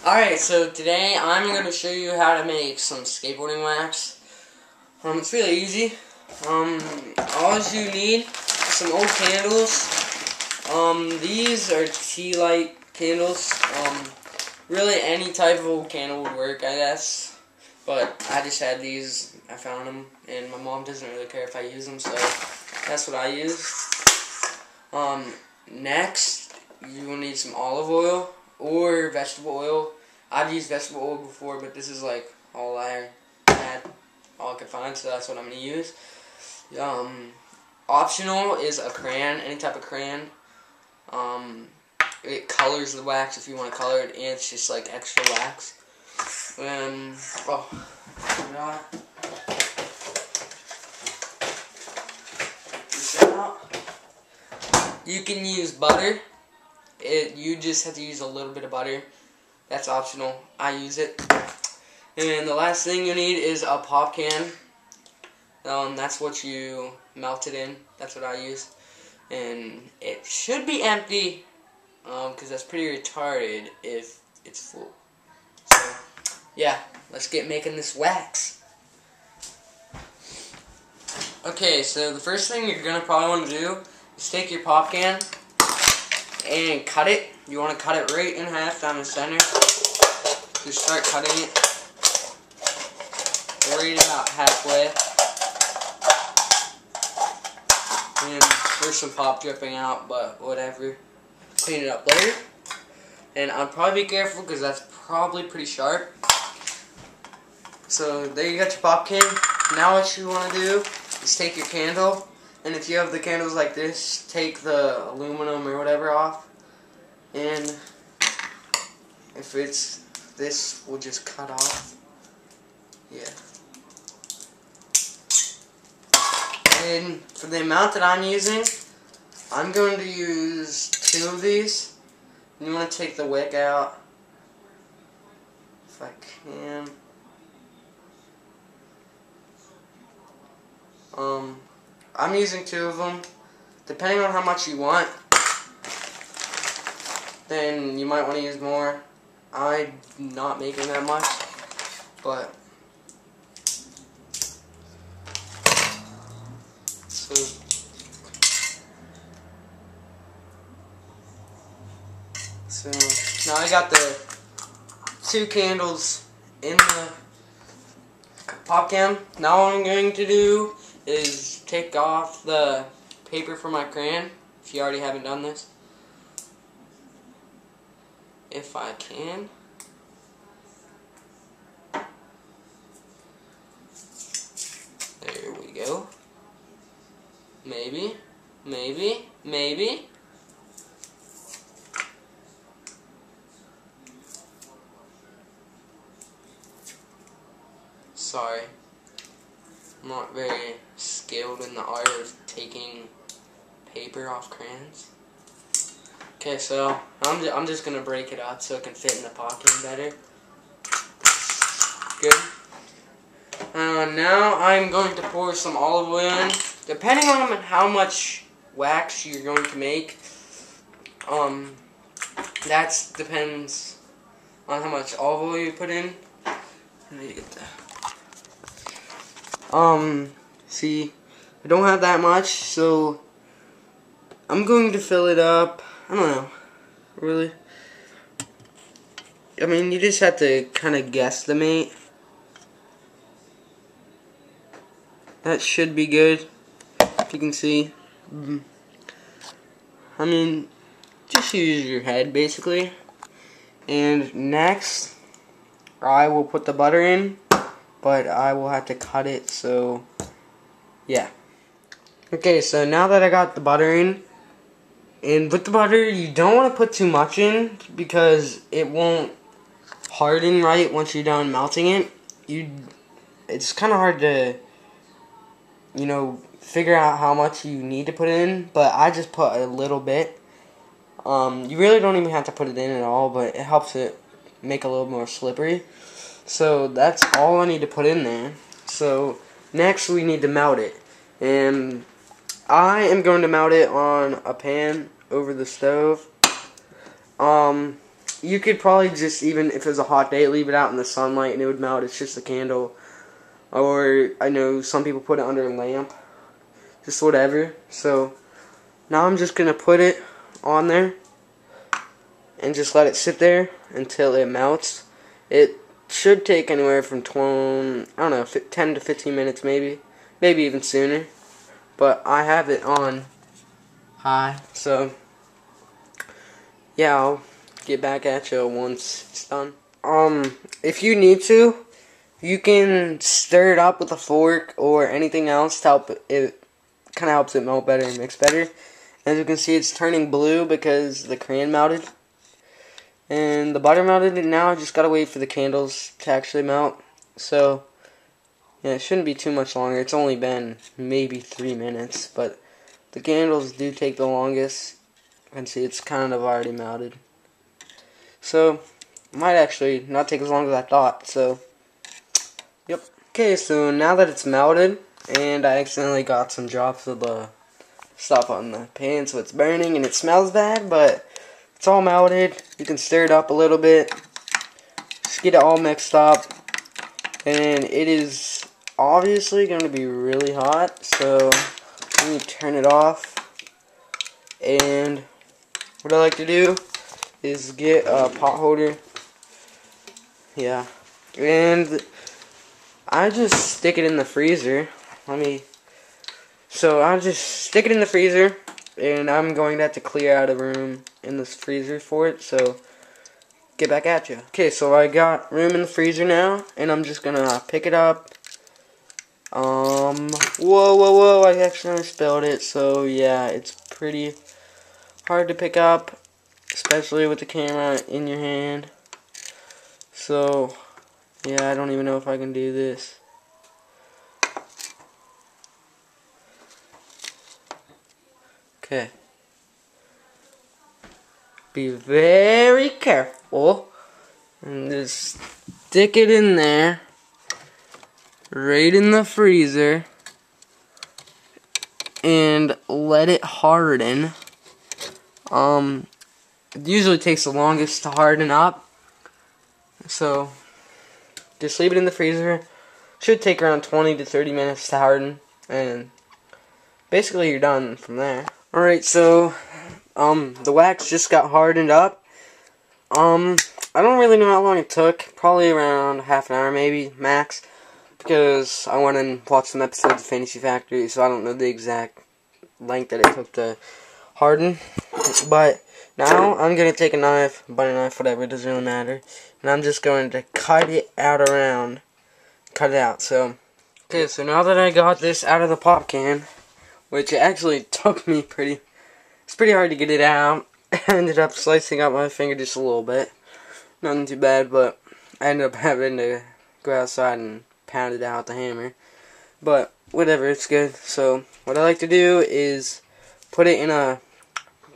Alright, so today I'm going to show you how to make some skateboarding wax. It's really easy. All you need is some old candles. These are tea light candles. Really any type of old candle would work, I guess. But I just had these, I found them, and my mom doesn't really care if I use them, so that's what I use. Next, you will need some olive oil or vegetable oil. I've used vegetable oil before, but this is like all I could find, so that's what I'm going to use. Optional is a crayon, any type of crayon. It colors the wax if you want to color it, and it's just like extra wax. Oh, I forgot. You can use butter. You just have to use a little bit of butter. That's optional. I use it. And the last thing you need is a pop can. That's what you melt it in. That's what I use. And it should be empty, because that's pretty retarded if it's full. So, yeah, let's get making this wax. Okay, so the first thing you're going to probably want to do is take your pop can and cut it. You want to cut it right in half down the center. Just start cutting it right about halfway. And there's some pop dripping out, but whatever. Clean it up later. And I'll probably be careful because that's probably pretty sharp. So there you got your pop can. Now what you want to do is take your candle. And if you have the candles like this, take the aluminum or whatever off. And if it's this, we'll just cut off. Yeah. And for the amount that I'm using, I'm going to use 2 of these. And you want to take the wick out, if I can. I'm using 2 of them. Depending on how much you want, then you might want to use more. I'm not making that much, but so now I got the 2 candles in the pop can. Now what I'm going to do is take off the paper from my crayon, if you already haven't done this. If I can. There we go. Maybe. Sorry. I'm not very skilled in the art of taking paper off crayons. Okay, so I'm just gonna break it up so it can fit in the pocket better. Good. Now I'm going to pour some olive oil in. Depending on how much wax you're going to make, that depends on how much olive oil you put in. I need to get that. See, I don't have that much, so I'm going to fill it up. I don't know, really. I mean, you just have to kind of guesstimate. That should be good, if you can see. I mean, just use your head, basically. And next, I will put the butter in, but I will have to cut it, so yeah. Okay, so now that I got the butter in, and with the butter, you don't want to put too much in because it won't harden right once you're done melting it. It's kind of hard to, you know, figure out how much you need to put in, but I just put a little bit. You really don't even have to put it in at all, but it helps it make a little more slippery. So that's all I need to put in there. So next we need to melt it, and I am going to melt it on a pan over the stove. you could probably just, even if it was a hot day, leave it out in the sunlight and it would melt. It's just a candle. Or I know some people put it under a lamp. Just whatever. So now I'm just going to put it on there and just let it sit there until it melts. It should take anywhere from 10 to 15 minutes maybe even sooner. But I have it on high, so yeah, I'll get back at you once it's done. If you need to, you can stir it up with a fork or anything else to help it. Kind of helps it melt better and mix better. As you can see, it's turning blue because the crayon melted. And the butter melted, and now I just gotta wait for the candles to actually melt. So, yeah, it shouldn't be too much longer. It's only been maybe 3 minutes, but the candles do take the longest. You can see it's kind of already melted. So, it might actually not take as long as I thought, so, yep. Okay, so now that it's melted, and I accidentally got some drops of the stuff on the pan, so it's burning and it smells bad, but it's all melted. You can stir it up a little bit. Just get it all mixed up. And it is obviously going to be really hot, so let me turn it off. And what I like to do is get a pot holder. Yeah. And I just stick it in the freezer. So I'll just stick it in the freezer, and I'm going to have to clear out a room in this freezer for it, so get back at you. Okay, so I got room in the freezer now, and I'm just gonna pick it up. Whoa, I accidentally spilled it, so yeah, it's pretty hard to pick up, especially with the camera in your hand. So, yeah, I don't even know if I can do this. Okay. Be very careful. And just stick it in there. Right in the freezer. And let it harden. It usually takes the longest to harden up. So, just leave it in the freezer. Should take around 20 to 30 minutes to harden. And basically you're done from there. Alright, so the wax just got hardened up. I don't really know how long it took. Probably around half an hour, maybe max, because I went and watched some episodes of Fantasy Factory, so I don't know the exact length that it took to harden. But now I'm gonna take a knife, butter knife, whatever, it doesn't really matter, and I'm just going to cut it out. So okay, so now that I got this out of the pop can, which actually took me it's pretty hard to get it out. I ended up slicing up my finger just a little bit. Nothing too bad, but I ended up having to go outside and pound it out with the hammer. But whatever, it's good. So what I like to do is put it in a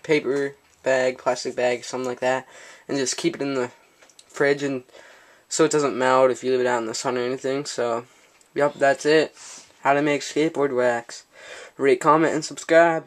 paper bag, plastic bag, something like that, and just keep it in the fridge, and so it doesn't melt if you leave it out in the sun or anything. So, yep, that's it. How to make skateboard wax. Rate, comment, and subscribe.